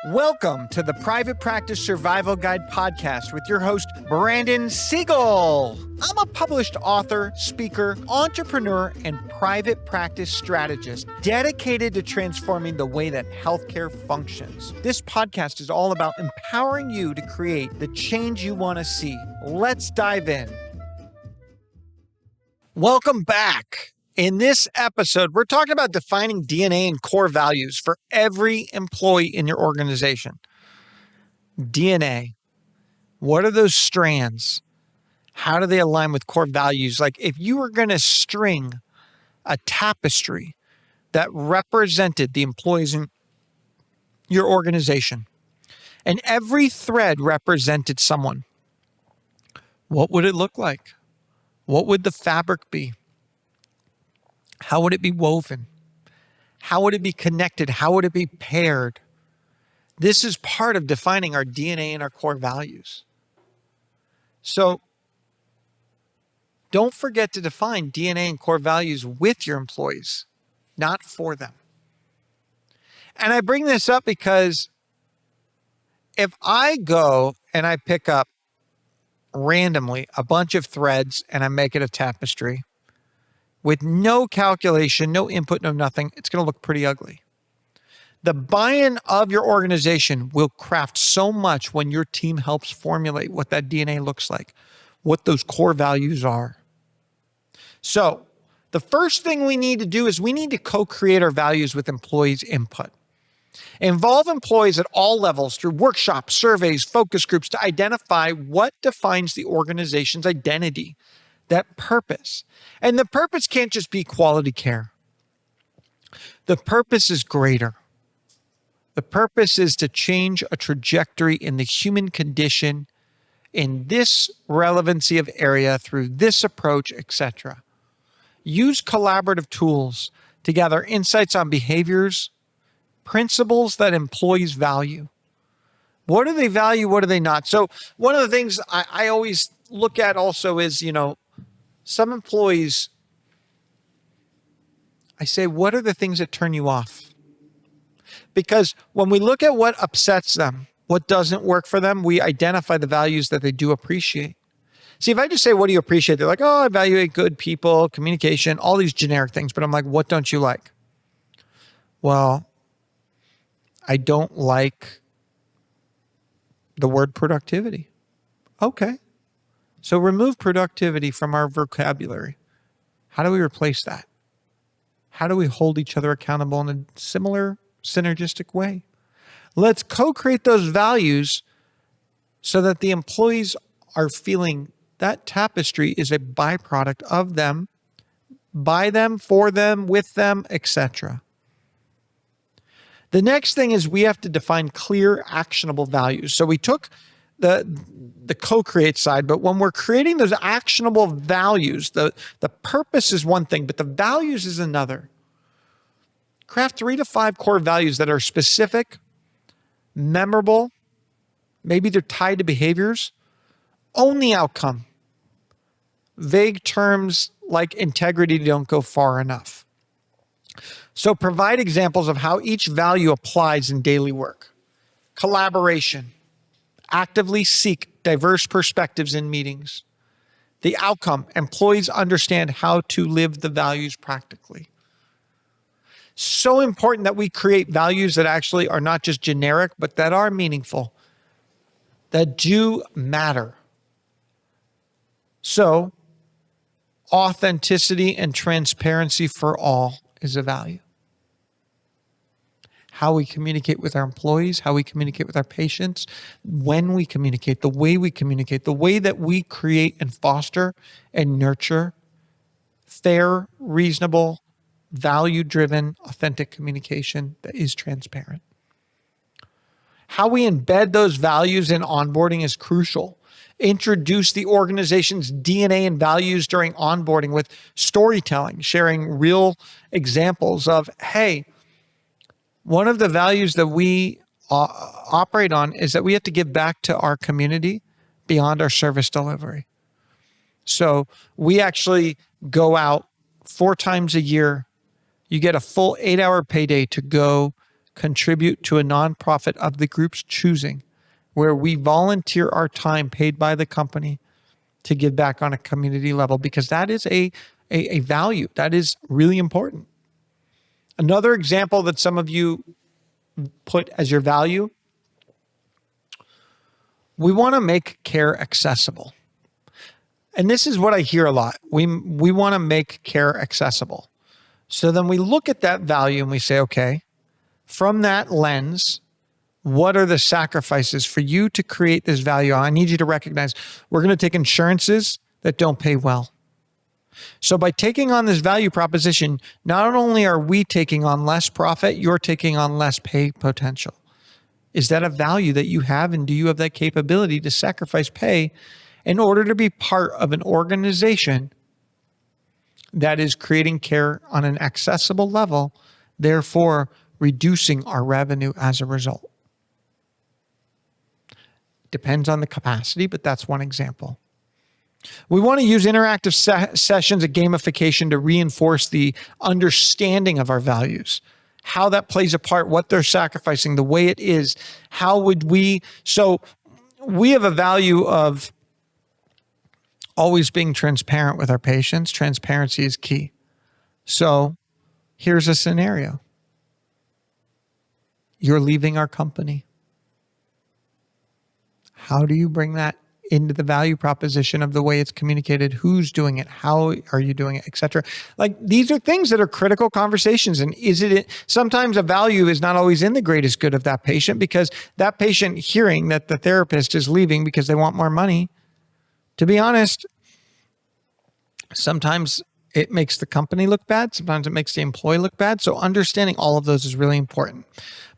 Welcome to the Private Practice Survival Guide podcast with your host, Brandon Seigel. I'm a published author, speaker, entrepreneur, and private practice strategist dedicated to transforming the way that healthcare functions. This podcast is all about empowering you to create the change you want to see. Let's dive in. Welcome back. In this episode, we're talking about defining DNA and core values for every employee in your organization. DNA, what are those strands? How do they align with core values? Like if you were going to string a tapestry that represented the employees in your organization, and every thread represented someone, what would it look like? What would the fabric be? How would it be woven? How would it be connected? How would it be paired? This is part of defining our DNA and our core values. So don't forget to define DNA and core values with your employees, not for them. And I bring this up because if I go and I pick up randomly a bunch of threads and I make it a tapestry, with no calculation, no input, no nothing, it's going to look pretty ugly. The buy-in of your organization will craft so much when your team helps formulate what that DNA looks like, what those core values are. So the first thing we need to do is we need to co-create our values with employees' input. Involve employees at all levels through workshops, surveys, focus groups to identify what defines the organization's identity, that purpose. And the purpose can't just be quality care. The purpose is greater. The purpose is to change a trajectory in the human condition in this relevancy of area through this approach, etc. Use collaborative tools to gather insights on behaviors, principles that employees value. What do they value? What do they not? So one of the things I always look at also is, some employees, I say, what are the things that turn you off? Because when we look at what upsets them, what doesn't work for them, we identify the values that they do appreciate. See, if I just say, what do you appreciate? They're like, oh, I evaluate good people, communication, all these generic things. But I'm like, what don't you like? Well, I don't like the word productivity. Okay. So remove productivity from our vocabulary. How do we replace that? How do we hold each other accountable in a similar synergistic way? Let's co-create those values so that the employees are feeling that tapestry is a byproduct of them, by them, for them, with them, etc. The next thing is we have to define clear, actionable values. So we took the co-create side, but when we're creating those actionable values, the purpose is one thing, but the values is another. Craft 3 to 5 core values that are specific, memorable, maybe they're tied to behaviors, own the outcome. Vague terms like integrity don't go far enough. So provide examples of how each value applies in daily work. Collaboration. Actively seek diverse perspectives in meetings. The outcome, employees understand how to live the values practically. So important that we create values that actually are not just generic, but that are meaningful, that do matter. So, authenticity and transparency for all is a value. How we communicate with our employees, how we communicate with our patients, when we communicate, the way that we create and foster and nurture fair, reasonable, value-driven, authentic communication that is transparent. How we embed those values in onboarding is crucial. Introduce the organization's DNA and values during onboarding with storytelling, sharing real examples of, hey, one of the values that we operate on is that we have to give back to our community beyond our service delivery. So we actually go out 4 times a year. You get a full 8-hour payday to go contribute to a nonprofit of the group's choosing, where we volunteer our time paid by the company to give back on a community level, because that is a value that is really important. Another example that some of you put as your value, we want to make care accessible. And this is what I hear a lot. We want to make care accessible. So then we look at that value and we say, okay, from that lens, what are the sacrifices for you to create this value? I need you to recognize we're going to take insurances that don't pay well. So by taking on this value proposition, not only are we taking on less profit, you're taking on less pay potential. Is that a value that you have, and do you have that capability to sacrifice pay in order to be part of an organization that is creating care on an accessible level, therefore reducing our revenue as a result? Depends on the capacity, but that's one example. We want to use interactive sessions and gamification to reinforce the understanding of our values, how that plays a part, what they're sacrificing, the way it is. How would we? So we have a value of always being transparent with our patients. Transparency is key. So here's a scenario. You're leaving our company. How do you bring that into the value proposition of the way it's communicated? Who's doing it? How are you doing it, et cetera? Like, these are things that are critical conversations. And sometimes a value is not always in the greatest good of that patient, because that patient hearing that the therapist is leaving because they want more money, to be honest, sometimes it makes the company look bad. Sometimes it makes the employee look bad. So understanding all of those is really important.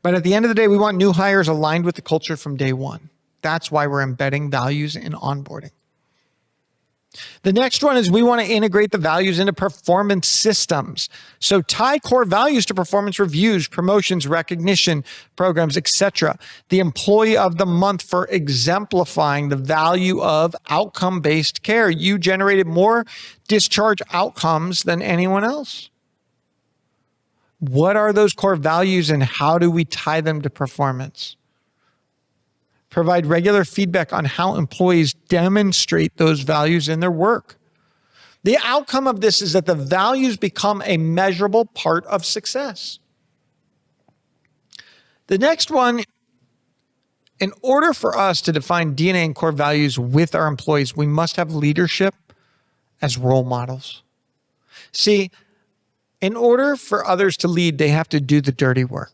But at the end of the day, we want new hires aligned with the culture from day one. That's why we're embedding values in onboarding. The next one is we want to integrate the values into performance systems. So tie core values to performance reviews, promotions, recognition programs, etc. The employee of the month for exemplifying the value of outcome-based care. You generated more discharge outcomes than anyone else. What are those core values and how do we tie them to performance? Provide regular feedback on how employees demonstrate those values in their work. The outcome of this is that the values become a measurable part of success. The next one, in order for us to define DNA and core values with our employees, we must have leadership as role models. See, in order for others to lead, they have to do the dirty work.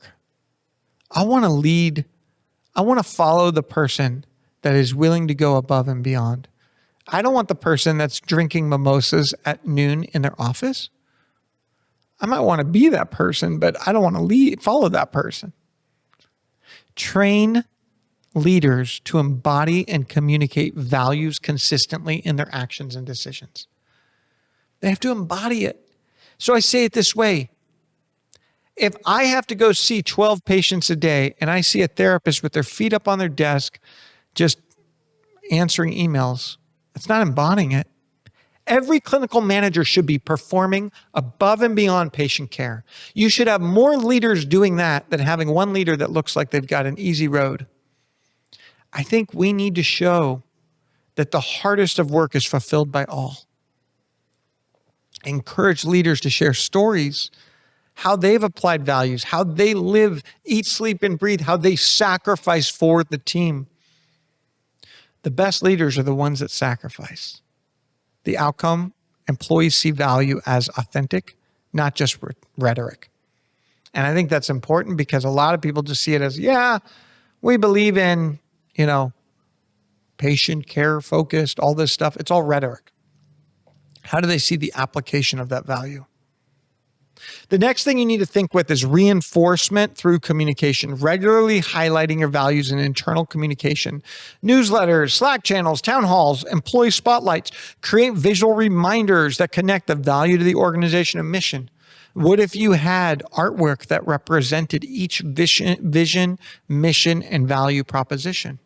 I want to lead. I want to follow the person that is willing to go above and beyond. I don't want the person that's drinking mimosas at noon in their office. I might want to be that person, but I don't want to follow that person. Train leaders to embody and communicate values consistently in their actions and decisions. They have to embody it. So I say it this way. If I have to go see 12 patients a day and I see a therapist with their feet up on their desk, just answering emails, it's not embodying it. Every clinical manager should be performing above and beyond patient care. You should have more leaders doing that than having one leader that looks like they've got an easy road. I think we need to show that the hardest of work is fulfilled by all. Encourage leaders to share stories, how they've applied values, how they live, eat, sleep, and breathe, how they sacrifice for the team. The best leaders are the ones that sacrifice. The outcome, employees see value as authentic, not just rhetoric. And I think that's important because a lot of people just see it as, yeah, we believe in, patient care focused, all this stuff. It's all rhetoric. How do they see the application of that value? The next thing you need to think with is reinforcement through communication, regularly highlighting your values in internal communication, newsletters, Slack channels, town halls, employee spotlights. Create visual reminders that connect the value to the organization and mission. What if you had artwork that represented each vision, mission, and value proposition?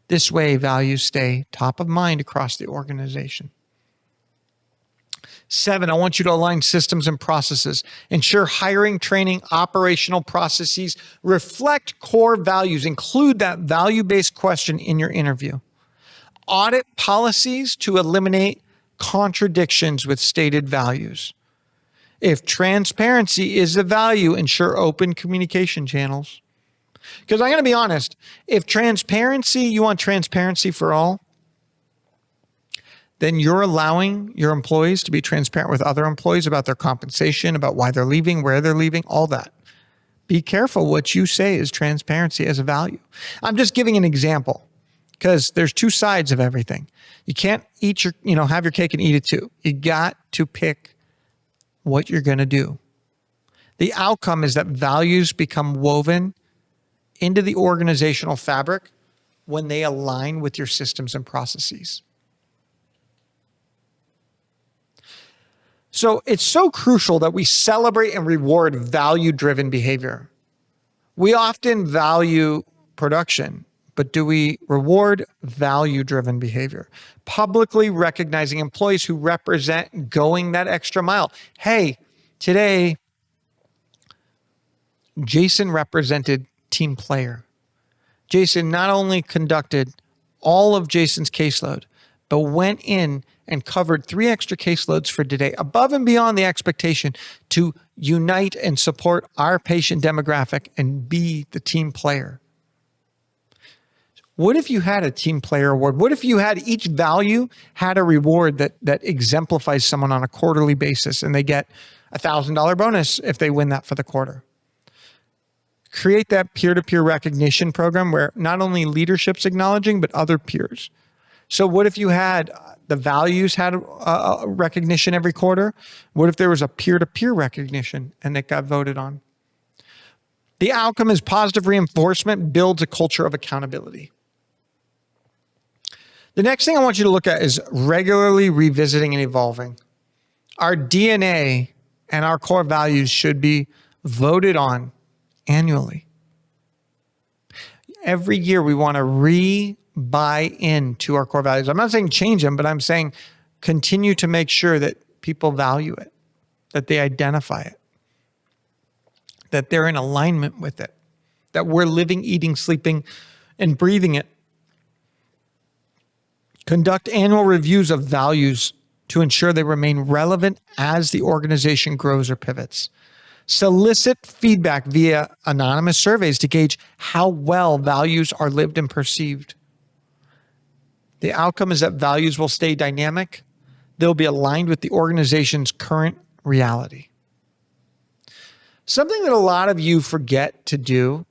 This way, values stay top of mind across the organization. 7, I want you to align systems and processes. Ensure hiring, training, operational processes reflect core values. Include that value-based question in your interview. Audit policies to eliminate contradictions with stated values. If transparency is a value, ensure open communication channels. Because I'm going to be honest, if you want transparency for all, then you're allowing your employees to be transparent with other employees about their compensation, about why they're leaving, where they're leaving, all that. Be careful what you say is transparency as a value. I'm just giving an example because there's two sides of everything. You can't have your cake and eat it too. You got to pick what you're going to do. The outcome is that values become woven into the organizational fabric when they align with your systems and processes. So it's so crucial that we celebrate and reward value-driven behavior. We often value production, but do we reward value-driven behavior? Publicly recognizing employees who represent going that extra mile. Hey, today, Jason represented team player. Jason not only conducted all of Jason's caseload, but went in and covered 3 extra caseloads for today, above and beyond the expectation to unite and support our patient demographic and be the team player. What if you had a team player award? What if you had each value had a reward that exemplifies someone on a quarterly basis and they get a $1,000 bonus if they win that for the quarter? Create that peer-to-peer recognition program where not only leadership's acknowledging, but other peers. So what if you had the values had a recognition every quarter? What if there was a peer-to-peer recognition and it got voted on? The outcome is positive reinforcement builds a culture of accountability. The next thing I want you to look at is regularly revisiting and evolving. Our DNA and our core values should be voted on annually. Every year we want to buy into our core values. I'm not saying change them, but I'm saying continue to make sure that people value it, that they identify it, that they're in alignment with it, that we're living, eating, sleeping, and breathing it. Conduct annual reviews of values to ensure they remain relevant as the organization grows or pivots. Solicit feedback via anonymous surveys to gauge how well values are lived and perceived. The outcome is that values will stay dynamic. They'll be aligned with the organization's current reality. Something that a lot of you forget to do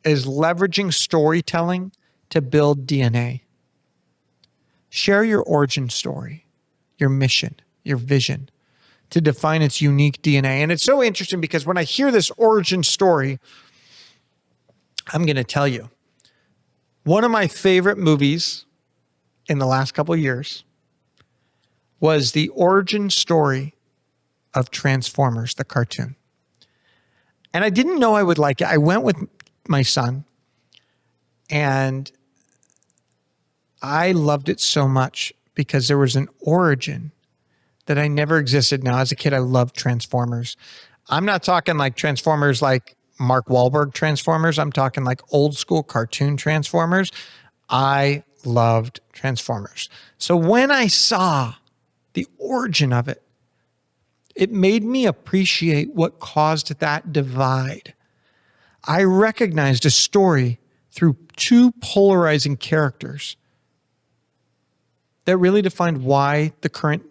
is leveraging storytelling to build DNA. Share your origin story, your mission, your vision to define its unique DNA. And it's so interesting because when I hear this origin story, I'm going to tell you, one of my favorite movies in the last couple of years was the origin story of Transformers, the cartoon. And I didn't know I would like it. I went with my son and I loved it so much because there was an origin that I never existed. Now, as a kid, I loved Transformers. I'm not talking like Transformers like Mark Wahlberg Transformers. I'm talking like old school cartoon Transformers. I loved Transformers. So when I saw the origin of it, it made me appreciate what caused that divide. I recognized a story through 2 polarizing characters that really defined why the current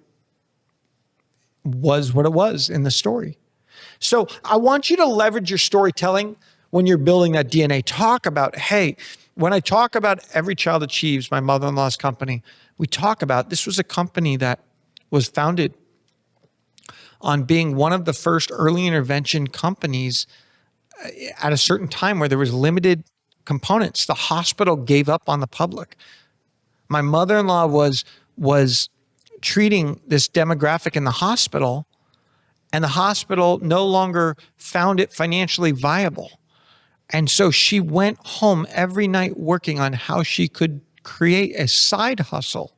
was what it was in the story. So I want you to leverage your storytelling when you're building that DNA. Talk about, hey, when I talk about Every Child Achieves, my mother-in-law's company, we talk about this was a company that was founded on being one of the first early intervention companies at a certain time where there was limited components. The hospital gave up on the public. My mother-in-law was treating this demographic in the hospital, and the hospital no longer found it financially viable. And so she went home every night working on how she could create a side hustle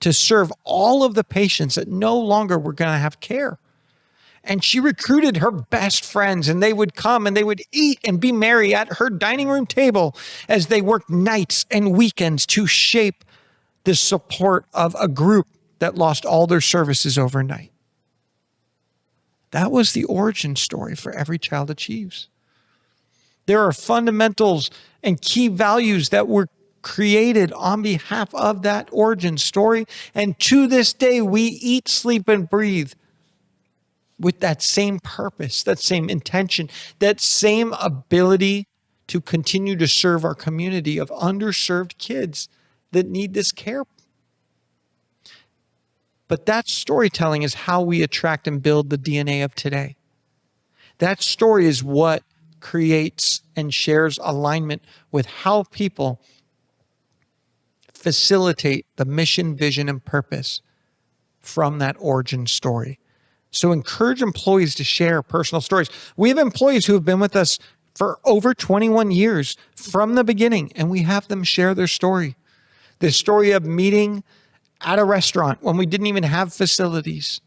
to serve all of the patients that no longer were going to have care. And she recruited her best friends, and they would come and they would eat and be merry at her dining room table as they worked nights and weekends to shape the support of a group that lost all their services overnight. That was the origin story for Every Child Achieves. There are fundamentals and key values that were created on behalf of that origin story. And to this day, we eat, sleep, and breathe with that same purpose, that same intention, that same ability to continue to serve our community of underserved kids that need this care. But that storytelling is how we attract and build the DNA of today. That story is what creates and shares alignment with how people facilitate the mission, vision, and purpose from that origin story. So encourage employees to share personal stories. We have employees who have been with us for over 21 years from the beginning, and we have them share their story. The story of meeting at a restaurant when we didn't even have facilities.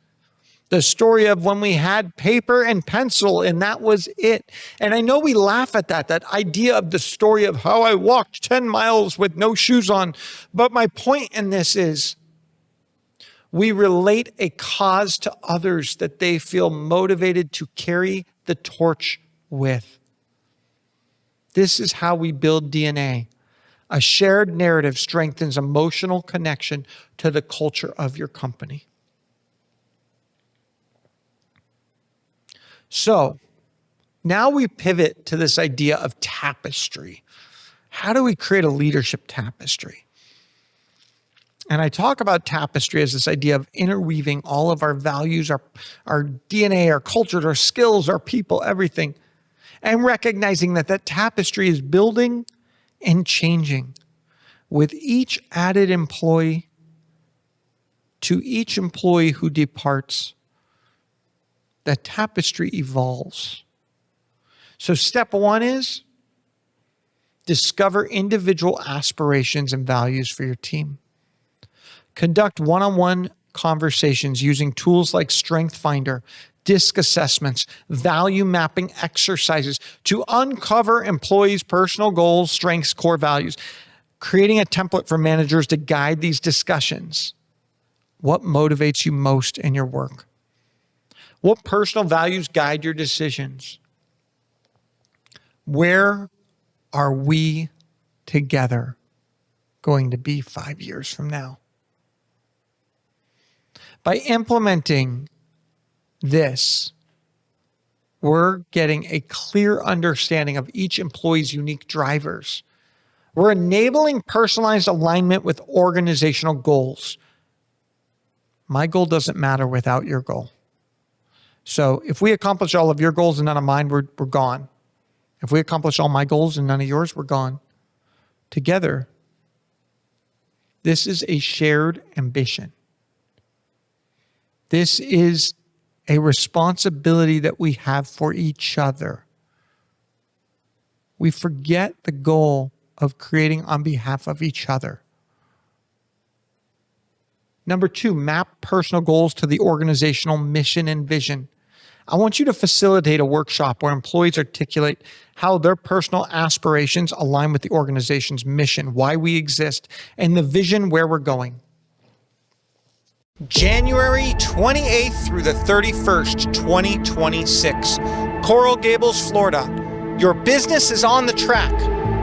The story of when we had paper and pencil and that was it. And I know we laugh at that idea of the story of how I walked 10 miles with no shoes on. But my point in this is we relate a cause to others that they feel motivated to carry the torch with. This is how we build DNA. A shared narrative strengthens emotional connection to the culture of your company. So now we pivot to this idea of tapestry. How do we create a leadership tapestry? And I talk about tapestry as this idea of interweaving all of our values, our DNA, our cultures, our skills, our people, everything, and recognizing that tapestry is building and changing with each added employee. To each employee who departs, that tapestry evolves. So step one is discover individual aspirations and values for your team. Conduct one-on-one conversations using tools like Strength Finder, DISC assessments, value mapping exercises to uncover employees' personal goals, strengths, core values. Creating a template for managers to guide these discussions. What motivates you most in your work? What personal values guide your decisions? Where are we together going to be 5 years from now? By implementing this, we're getting a clear understanding of each employee's unique drivers. We're enabling personalized alignment with organizational goals. My goal doesn't matter without your goal. So if we accomplish all of your goals and none of mine, we're gone. If we accomplish all my goals and none of yours, we're gone. Together, this is a shared ambition. This is a responsibility that we have for each other. We forget the goal of creating on behalf of each other. Number two, map personal goals to the organizational mission and vision. I want you to facilitate a workshop where employees articulate how their personal aspirations align with the organization's mission, why we exist, and the vision where we're going. January 28th through the 31st, 2026, Coral Gables, Florida. Your business is on the track.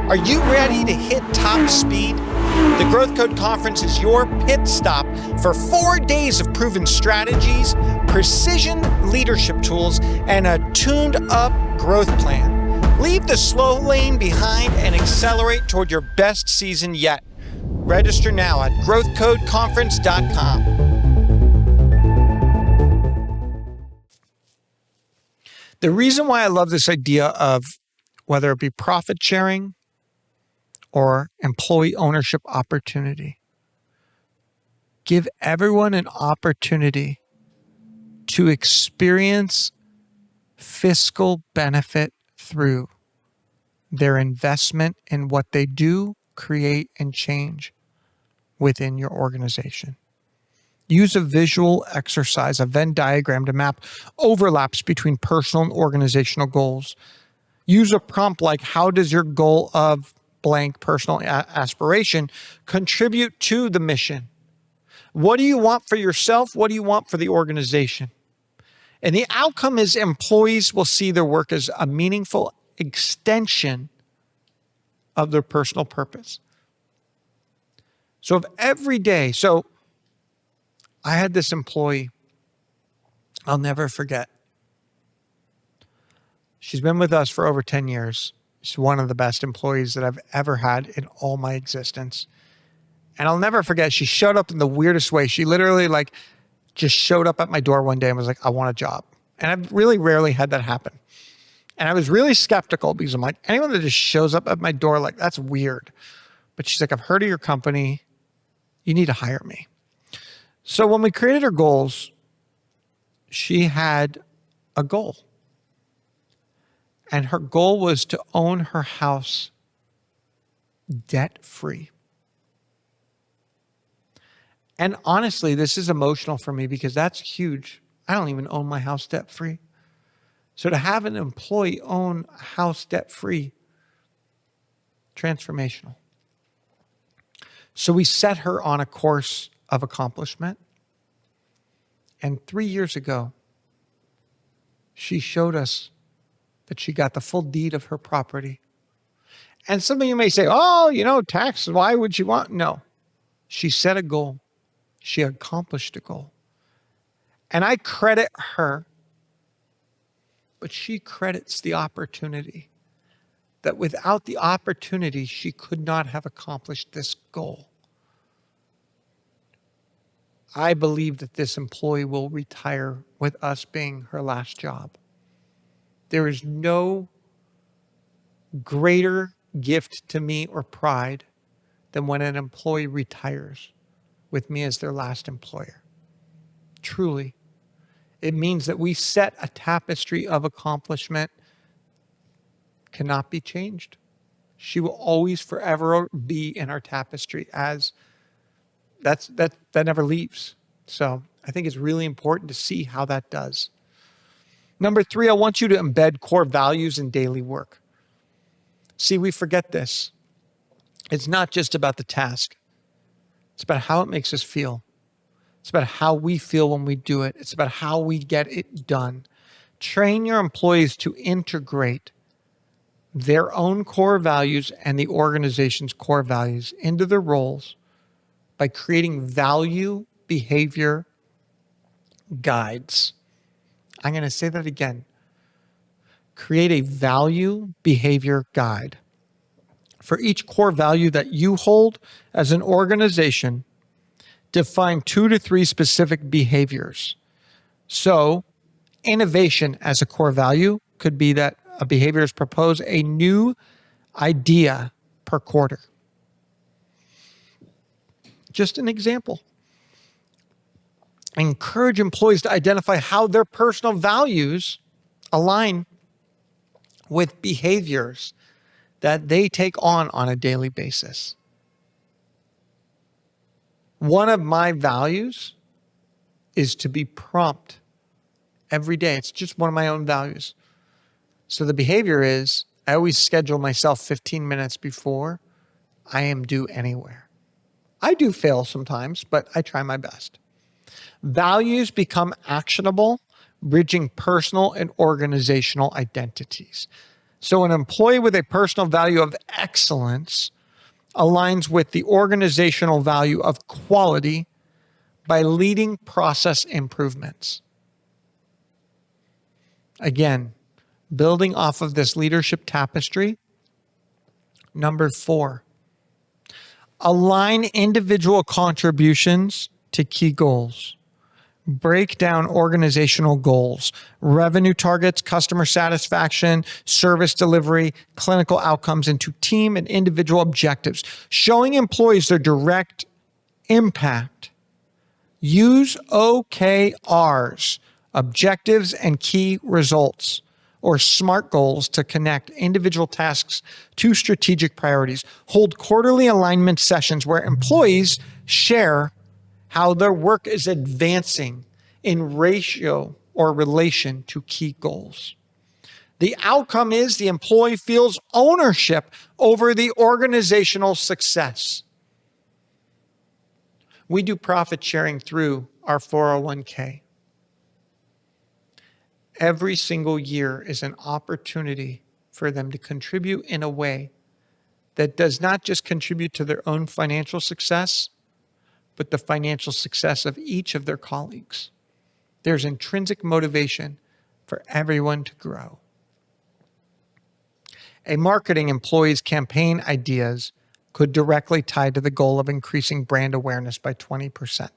Are you ready to hit top speed? The Growth Code Conference is your pit stop for 4 days of proven strategies, precision leadership tools, and a tuned-up growth plan. Leave the slow lane behind and accelerate toward your best season yet. Register now at growthcodeconference.com. The reason why I love this idea of whether it be profit sharing or employee ownership opportunity, give everyone an opportunity to experience fiscal benefit through their investment in what they do, create, and change within your organization. Use a visual exercise, a Venn diagram to map overlaps between personal and organizational goals. Use a prompt like, how does your goal of blank personal aspiration contribute to the mission? What do you want for yourself? What do you want for the organization? And the outcome is employees will see their work as a meaningful extension of their personal purpose. So if every day, so I had this employee, I'll never forget. She's been with us for over 10 years. She's one of the best employees that I've ever had in all my existence. And I'll never forget, she showed up in the weirdest way. She literally just showed up at my door one day and was like, I want a job. And I've really rarely had that happen. And I was really skeptical because I'm like, anyone that just shows up at my door, that's weird. But she's like, I've heard of your company. You need to hire me. So when we created her goals, she had a goal. And her goal was to own her house debt-free. And honestly, this is emotional for me because that's huge. I don't even own my house debt-free. So to have an employee own a house debt-free, transformational. So we set her on a course of accomplishment. And 3 years ago, she showed us that she got the full deed of her property. And some of you may say, taxes, why would you want? No. She set a goal. She accomplished a goal. And I credit her, but she credits the opportunity. That without the opportunity, she could not have accomplished this goal. I believe that this employee will retire with us being her last job. There is no greater gift to me or pride than when an employee retires with me as their last employer. Truly. It means that we set a tapestry of accomplishment, cannot be changed. She will always forever be in our tapestry as that never leaves. So I think it's really important to see how that does. Number 3, I want you to embed core values in daily work. See, we forget this. It's not just about the task. It's about how it makes us feel. It's about how we feel when we do it. It's about how we get it done. Train your employees to integrate their own core values and the organization's core values into their roles by creating value behavior guides. I'm going to say that again. Create a value behavior guide. For each core value that you hold as an organization, define 2 to 3 specific behaviors. So, innovation as a core value could be that a behavior is propose a new idea per quarter. Just an example. Encourage employees to identify how their personal values align with behaviors that they take on a daily basis. One of my values is to be prompt every day. It's just one of my own values. So the behavior is I always schedule myself 15 minutes before I am due anywhere. I do fail sometimes, but I try my best. Values become actionable, bridging personal and organizational identities. So an employee with a personal value of excellence aligns with the organizational value of quality by leading process improvements. Again, building off of this leadership tapestry. Number 4, align individual contributions to key goals. Break down organizational goals, revenue targets, customer satisfaction, service delivery, clinical outcomes into team and individual objectives, showing employees their direct impact. Use OKRs, objectives and key results, or SMART goals to connect individual tasks to strategic priorities. Hold quarterly alignment sessions where employees share how their work is advancing in ratio or relation to key goals. The outcome is the employee feels ownership over the organizational success. We do profit sharing through our 401k. Every single year is an opportunity for them to contribute in a way that does not just contribute to their own financial success, but the financial success of each of their colleagues. There's intrinsic motivation for everyone to grow. A marketing employee's campaign ideas could directly tie to the goal of increasing brand awareness by 20%.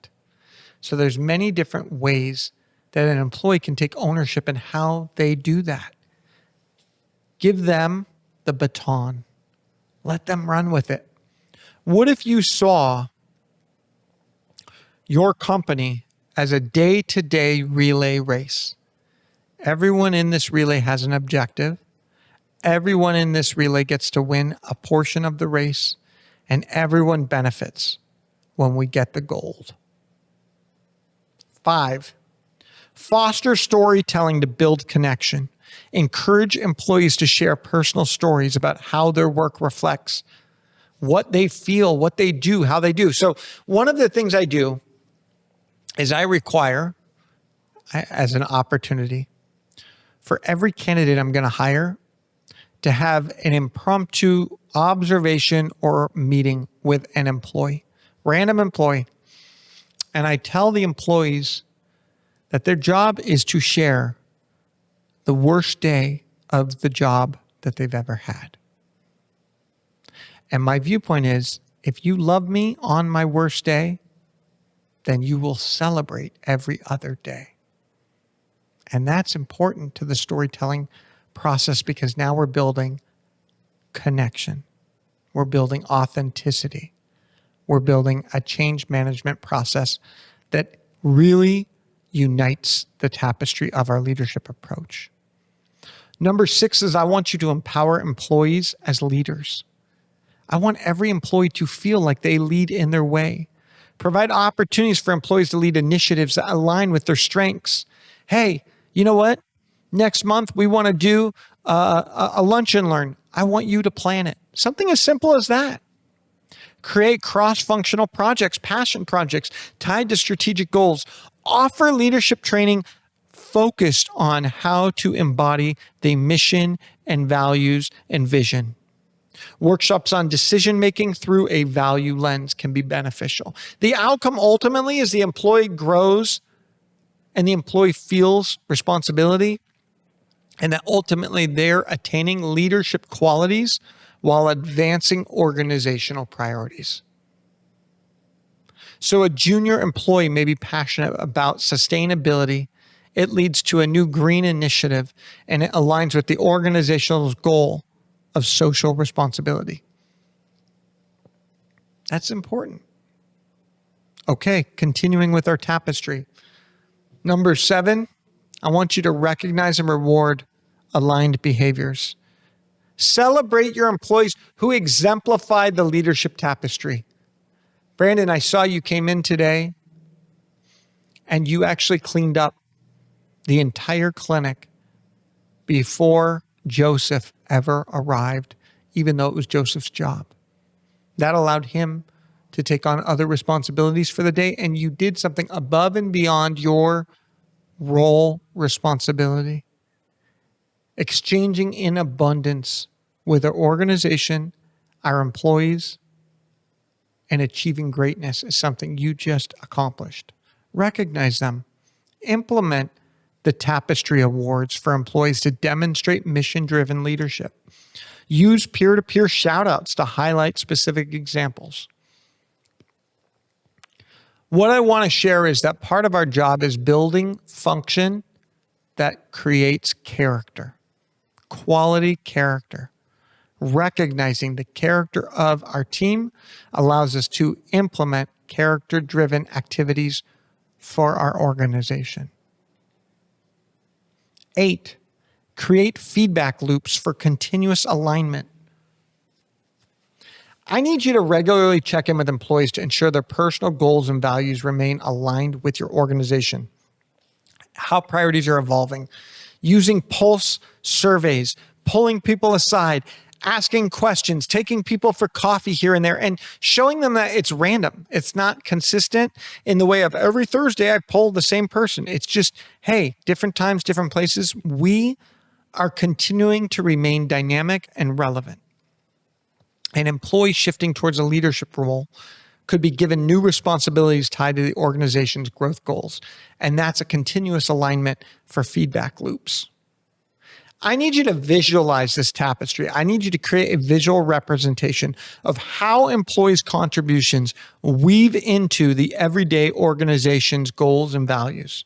So there's many different ways that an employee can take ownership in how they do that. Give them the baton. Let them run with it. What if you saw your company as a day-to-day relay race? Everyone in this relay has an objective. Everyone in this relay gets to win a portion of the race, and everyone benefits when we get the gold. 5, foster storytelling to build connection. Encourage employees to share personal stories about how their work reflects what they feel, what they do, how they do. So one of the things I do is I require, as an opportunity, for every candidate I'm going to hire to have an impromptu observation or meeting with an employee, random employee. And I tell the employees that their job is to share the worst day of the job that they've ever had. And my viewpoint is, if you love me on my worst day, then you will celebrate every other day. And that's important to the storytelling process, because now we're building connection. We're building authenticity. We're building a change management process that really unites the tapestry of our leadership approach. Number 6 is I want you to empower employees as leaders. I want every employee to feel like they lead in their way. Provide opportunities for employees to lead initiatives that align with their strengths. Hey, you know what? Next month, we want to do a lunch and learn. I want you to plan it. Something as simple as that. Create cross-functional projects, passion projects tied to strategic goals. Offer leadership training focused on how to embody the mission and values and vision. Workshops on decision-making through a value lens can be beneficial. The outcome ultimately is the employee grows and the employee feels responsibility, and that ultimately they're attaining leadership qualities while advancing organizational priorities. So a junior employee may be passionate about sustainability. It leads to a new green initiative, and it aligns with the organizational goal of social responsibility. That's important. Okay, continuing with our tapestry. Number 7, I want you to recognize and reward aligned behaviors. Celebrate your employees who exemplify the leadership tapestry. Brandon, I saw you came in today and you actually cleaned up the entire clinic before Joseph ever arrived, even though it was Joseph's job. That allowed him to take on other responsibilities for the day, and you did something above and beyond your role responsibility. Exchanging in abundance with our organization, our employees, and achieving greatness is something you just accomplished. Recognize them. Implement the Tapestry Awards for employees to demonstrate mission-driven leadership. Use peer-to-peer shout-outs to highlight specific examples. What I want to share is that part of our job is building function that creates character, quality character. Recognizing the character of our team allows us to implement character-driven activities for our organization. 8, create feedback loops for continuous alignment. I need you to regularly check in with employees to ensure their personal goals and values remain aligned with your organization, how priorities are evolving, using pulse surveys, pulling people aside, asking questions, taking people for coffee here and there, and showing them that it's random. It's not consistent in the way of every Thursday I poll the same person. It's just, hey, different times, different places. We are continuing to remain dynamic and relevant. An employee shifting towards a leadership role could be given new responsibilities tied to the organization's growth goals. And that's a continuous alignment for feedback loops. I need you to visualize this tapestry. I need you to create a visual representation of how employees' contributions weave into the everyday organization's goals and values.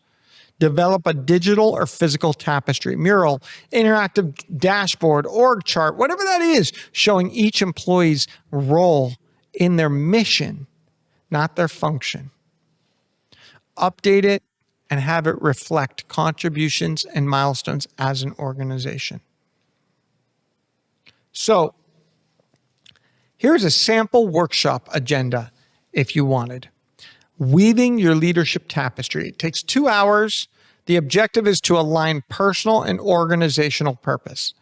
Develop a digital or physical tapestry, mural, interactive dashboard, org chart, whatever that is, showing each employee's role in their mission, not their function. Update it and have it reflect contributions and milestones as an organization. So, here's a sample workshop agenda if you wanted. Weaving your leadership tapestry. It takes 2 hours. The objective is to align personal and organizational purpose.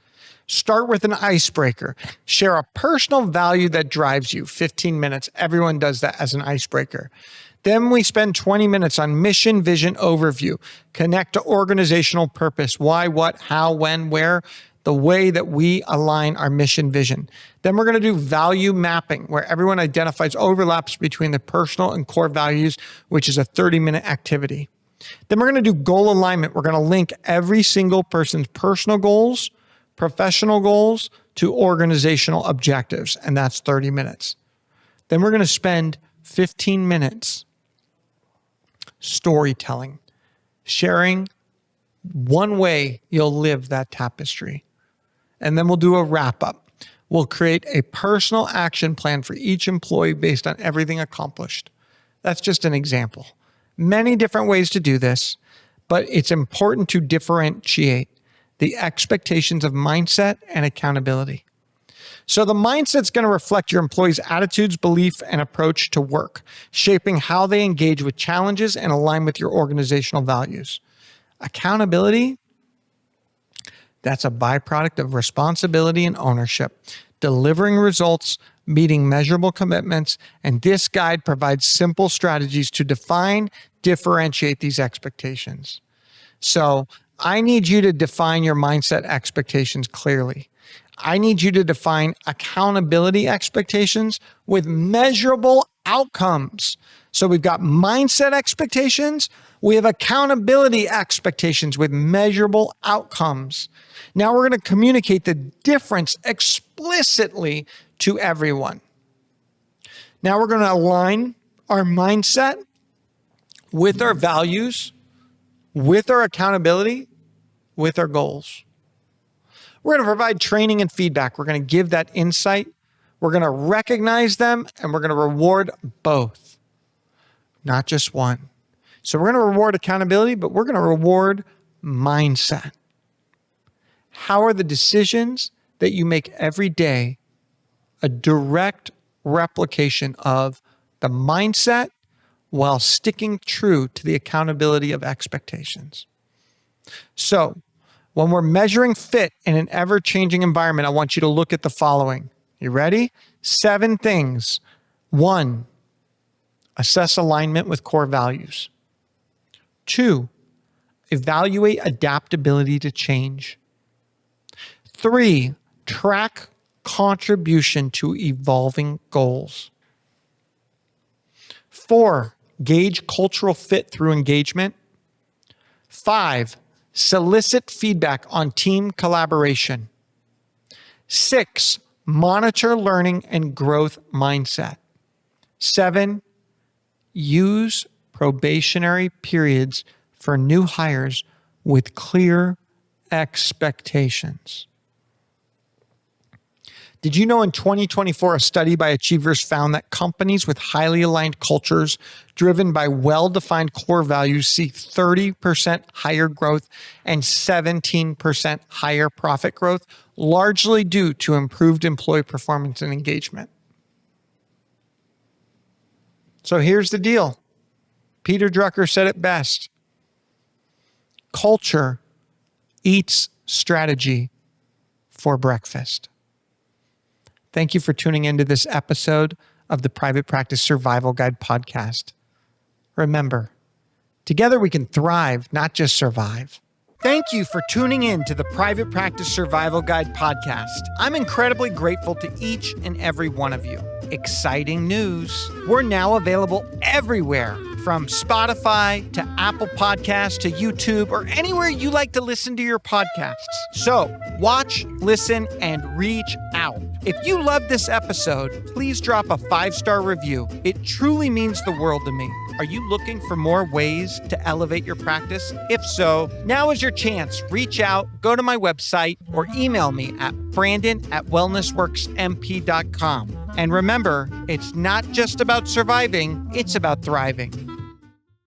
Start with an icebreaker. Share a personal value that drives you. 15 minutes. Everyone does that as an icebreaker. Then we spend 20 minutes on mission, vision, overview. Connect to organizational purpose. Why, what, how, when, where. The way that we align our mission vision. Then we're going to do value mapping, where everyone identifies overlaps between the personal and core values, which is a 30-minute activity. Then we're going to do goal alignment. We're going to link every single person's personal goals, professional goals to organizational objectives, and that's 30 minutes. Then we're going to spend 15 minutes storytelling, sharing one way you'll live that tapestry. And then we'll do a wrap up. We'll create a personal action plan for each employee based on everything accomplished. That's just an example. Many different ways to do this, but it's important to differentiate the expectations of mindset and accountability. So the mindset's going to reflect your employees' attitudes, belief, and approach to work, shaping how they engage with challenges and align with your organizational values. Accountability, that's a byproduct of responsibility and ownership, delivering results, meeting measurable commitments, and this guide provides simple strategies to define, differentiate these expectations. So I need you to define your mindset expectations clearly. I need you to define accountability expectations with measurable outcomes. So we've got mindset expectations. We have accountability expectations with measurable outcomes. Now we're going to communicate the difference explicitly to everyone. Now we're going to align our mindset with our values, with our accountability, with our goals. We're going to provide training and feedback. We're going to give that insight. We're going to recognize them, and we're going to reward both, not just one. So we're going to reward accountability, but we're going to reward mindset. How are the decisions that you make every day a direct replication of the mindset while sticking true to the accountability of expectations? So when we're measuring fit in an ever-changing environment, I want you to look at the following. You ready? 7 things. 1, assess alignment with core values. 2, evaluate adaptability to change. 3, track contribution to evolving goals. 4, gauge cultural fit through engagement. 5, solicit feedback on team collaboration. 6, monitor learning and growth mindset. 7, use probationary periods for new hires with clear expectations. Did you know in 2024, a study by Achievers found that companies with highly aligned cultures driven by well-defined core values see 30% higher growth and 17% higher profit growth, largely due to improved employee performance and engagement? So here's the deal. Peter Drucker said it best. Culture eats strategy for breakfast. Thank you for tuning into this episode of the Private Practice Survival Guide podcast. Remember, together we can thrive, not just survive. Thank you for tuning in to the Private Practice Survival Guide podcast. I'm incredibly grateful to each and every one of you. Exciting news. We're now available everywhere, from Spotify to Apple Podcasts to YouTube or anywhere you like to listen to your podcasts. So watch, listen, and reach out. If you loved this episode, please drop a 5-star review. It truly means the world to me. Are you looking for more ways to elevate your practice? If so, now is your chance. Reach out, go to my website, or email me at brandon@wellnessworksmp.com. And remember, it's not just about surviving, it's about thriving.